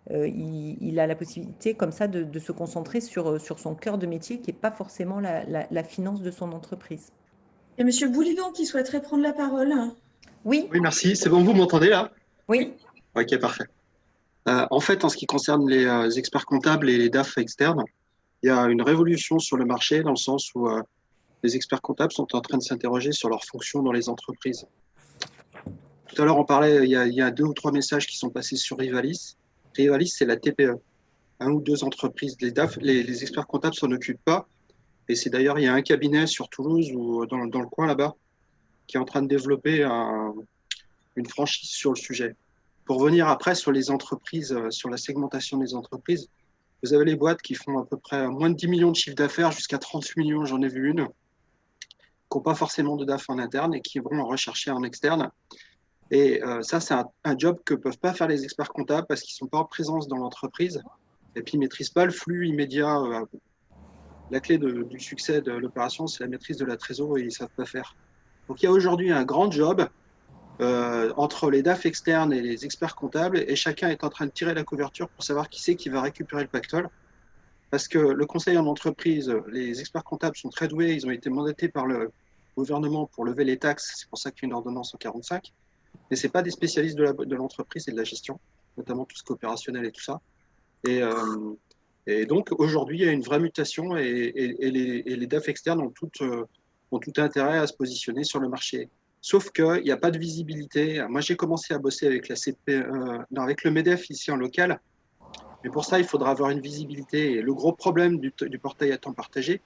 [SPEAKER 1] il a la possibilité comme ça de se concentrer sur son cœur de métier qui n'est pas forcément la finance de son entreprise.
[SPEAKER 2] Il y a Monsieur Bouligan qui souhaiterait prendre la parole.
[SPEAKER 1] Oui,
[SPEAKER 4] Oui, merci. C'est bon, vous m'entendez là?
[SPEAKER 1] oui.
[SPEAKER 4] Ok, parfait. En fait, en ce qui concerne les experts comptables et les DAF externes, il y a une révolution sur le marché dans le sens où les experts comptables sont en train de s'interroger sur leurs fonctions dans les entreprises. Tout à l'heure, on parlait, il y a 2 ou 3 messages qui sont passés sur Rivalis. Rivalis, c'est la TPE. 1 ou 2 entreprises. Les DAF, les experts comptables s'en occupent pas. Et c'est d'ailleurs, il y a un cabinet sur Toulouse ou dans le coin là-bas qui est en train de développer une franchise sur le sujet. Pour venir après sur les entreprises, sur la segmentation des entreprises, vous avez les boîtes qui font à peu près moins de 10 millions de chiffre d'affaires jusqu'à 38 millions, j'en ai vu une, qui n'ont pas forcément de DAF en interne et qui vont en rechercher en externe. Et ça, c'est un job que ne peuvent pas faire les experts comptables parce qu'ils ne sont pas en présence dans l'entreprise et puis ils ne maîtrisent pas le flux immédiat. La clé du succès de l'opération, c'est la maîtrise de la trésorerie et ils ne savent pas faire. Donc il y a aujourd'hui un grand job entre les DAF externes et les experts comptables et chacun est en train de tirer la couverture pour savoir qui c'est qui va récupérer le pactole. Parce que le conseil en entreprise, les experts comptables sont très doués, ils ont été mandatés par le gouvernement pour lever les taxes, c'est pour ça qu'il y a une ordonnance en 45, mais ce n'est pas des spécialistes de l'entreprise et de la gestion, notamment tout ce qui est opérationnel et tout ça. Et donc aujourd'hui, il y a une vraie mutation et les DAF externes ont tout intérêt à se positionner sur le marché. Sauf qu'il n'y a pas de visibilité. Moi, j'ai commencé à bosser avec avec le MEDEF ici en local. Mais pour ça, il faudra avoir une visibilité. Et le gros problème du portail à temps partagé,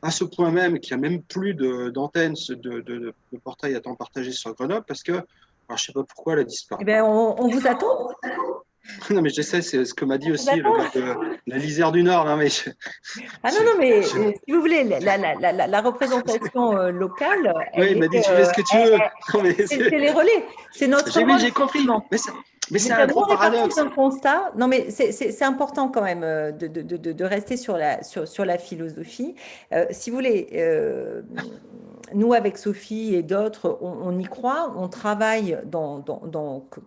[SPEAKER 4] à ce point même qu'il n'y a même plus d'antennes de portail à temps partagé sur Grenoble, parce que, alors, je ne sais pas pourquoi elle a disparu.
[SPEAKER 1] Eh bien, on vous attend.
[SPEAKER 4] Non, mais j'essaie, c'est ce que m'a dit aussi le gars de la Lisière du Nord. Non, mais
[SPEAKER 1] Ah non, mais si vous voulez, la représentation locale,
[SPEAKER 4] oui, il m'a dit, tu fais ce que tu veux.
[SPEAKER 1] c'est les relais. C'est notre rôle.
[SPEAKER 4] J'ai compris. Mais c'est un gros
[SPEAKER 1] On est parti
[SPEAKER 4] paradoxe.
[SPEAKER 1] d'un constat. Non, mais c'est important quand même de rester sur la philosophie. Si vous voulez, nous, avec Sophie et d'autres, on y croit, on travaille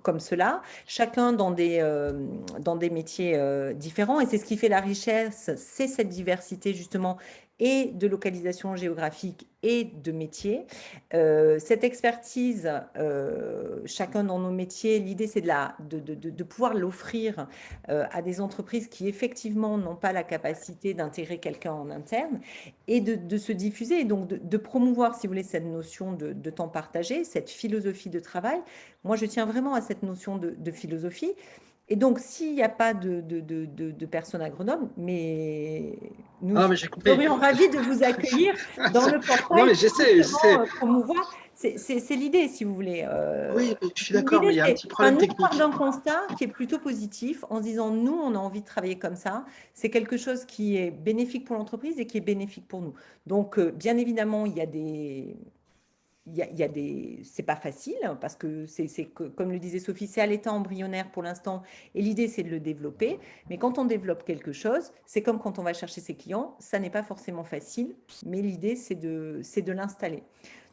[SPEAKER 1] comme cela, chacun dans des métiers différents. Et c'est ce qui fait la richesse, c'est cette diversité justement et de localisation géographique et de métier. Cette expertise, chacun dans nos métiers, l'idée c'est de pouvoir l'offrir à des entreprises qui effectivement n'ont pas la capacité d'intégrer quelqu'un en interne et de se diffuser et donc de promouvoir, si vous voulez, cette notion de temps partagé, cette philosophie de travail. Moi, je tiens vraiment à cette notion de philosophie. Et donc, s'il n'y a pas de personnes à Grenoble, mais nous serions ravis de vous accueillir dans le portail.
[SPEAKER 4] Non, mais j'essaie.
[SPEAKER 1] Promouvoir. C'est l'idée, si vous voulez.
[SPEAKER 4] Oui, je suis d'accord, mais il y a un petit problème technique.
[SPEAKER 1] Nous, on part d'un constat qui est plutôt positif en se disant, nous, on a envie de travailler comme ça. C'est quelque chose qui est bénéfique pour l'entreprise et qui est bénéfique pour nous. Donc, bien évidemment, il y a des... c'est pas facile parce que comme le disait Sophie, c'est à l'état embryonnaire pour l'instant et l'idée c'est de le développer. Mais quand on développe quelque chose, c'est comme quand on va chercher ses clients, ça n'est pas forcément facile, mais l'idée c'est de l'installer.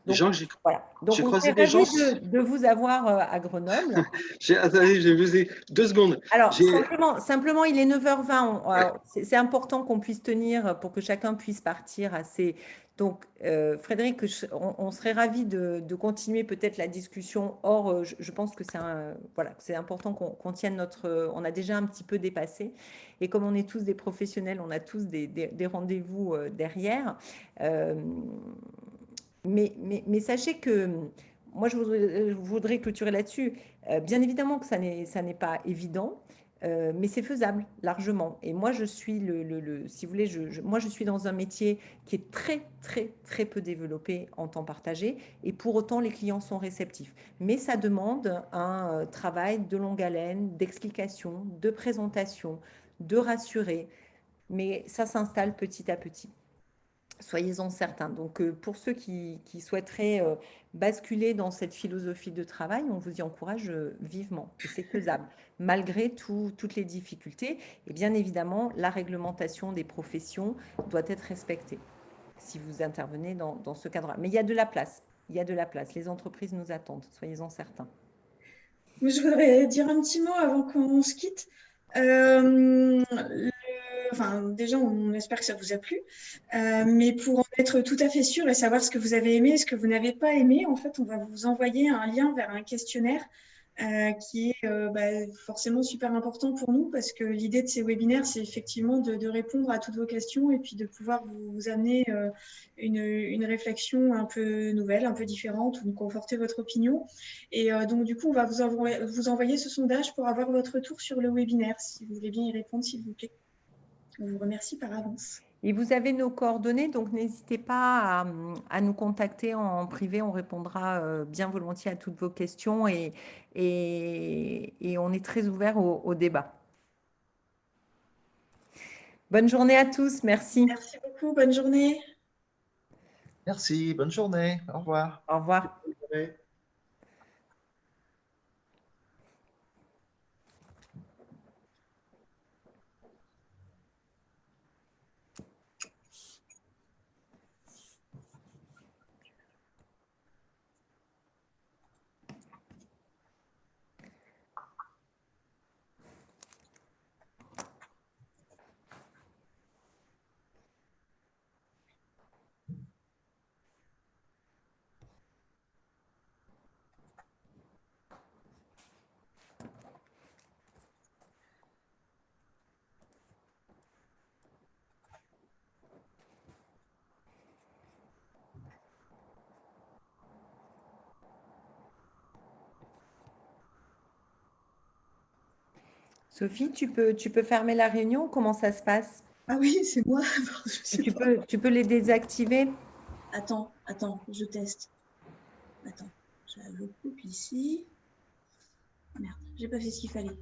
[SPEAKER 1] Donc, voilà. Donc on est ravis de vous avoir à Grenoble.
[SPEAKER 4] Attendez, j'ai vu 2 secondes.
[SPEAKER 1] Alors, simplement, il est 9h20. C'est important qu'on puisse tenir pour que chacun puisse partir assez. Donc, Frédéric, on serait ravis de continuer peut-être la discussion. Or, je pense que c'est important qu'on tienne notre... On a déjà un petit peu dépassé. Et comme on est tous des professionnels, on a tous des rendez-vous derrière. Mais sachez que moi, je voudrais clôturer là-dessus. Bien évidemment que ça n'est pas évident, mais c'est faisable largement. Et moi, je suis si vous voulez, moi, je suis dans un métier qui est très, très, très peu développé en temps partagé, et pour autant, les clients sont réceptifs. Mais ça demande un travail de longue haleine, d'explication, de présentation, de rassurer. Mais ça s'installe petit à petit. Soyez-en certains. Donc, pour ceux qui souhaiteraient basculer dans cette philosophie de travail, on vous y encourage vivement. Et c'est faisable, malgré toutes les difficultés. Et bien évidemment, la réglementation des professions doit être respectée si vous intervenez dans ce cadre-là. Mais il y a de la place. Il y a de la place. Les entreprises nous attendent. Soyez-en certains.
[SPEAKER 2] Je voudrais dire un petit mot avant qu'on se quitte. Enfin, déjà, on espère que ça vous a plu. Mais pour en être tout à fait sûr et savoir ce que vous avez aimé et ce que vous n'avez pas aimé, en fait, on va vous envoyer un lien vers un questionnaire qui est forcément super important pour nous parce que l'idée de ces webinaires, c'est effectivement de répondre à toutes vos questions et puis de pouvoir vous amener une réflexion un peu nouvelle, un peu différente ou de conforter votre opinion. Et donc, du coup, on va vous envoyer ce sondage pour avoir votre retour sur le webinaire, si vous voulez bien y répondre, s'il vous plaît. On vous remercie par avance.
[SPEAKER 1] Et vous avez nos coordonnées, donc n'hésitez pas à nous contacter en privé. On répondra bien volontiers à toutes vos questions et on est très ouvert au débat. Bonne journée à tous. Merci.
[SPEAKER 2] Merci beaucoup. Bonne journée.
[SPEAKER 5] Merci, bonne journée. Au revoir.
[SPEAKER 1] Au revoir.
[SPEAKER 5] Bonne journée.
[SPEAKER 1] Sophie, tu peux fermer la réunion? Comment ça se passe?
[SPEAKER 2] Ah oui, c'est moi. Je sais
[SPEAKER 1] Tu
[SPEAKER 2] pas.
[SPEAKER 1] peux les désactiver?
[SPEAKER 2] Attends, je teste. Attends, je coupe ici. Merde, j'ai pas fait ce qu'il fallait.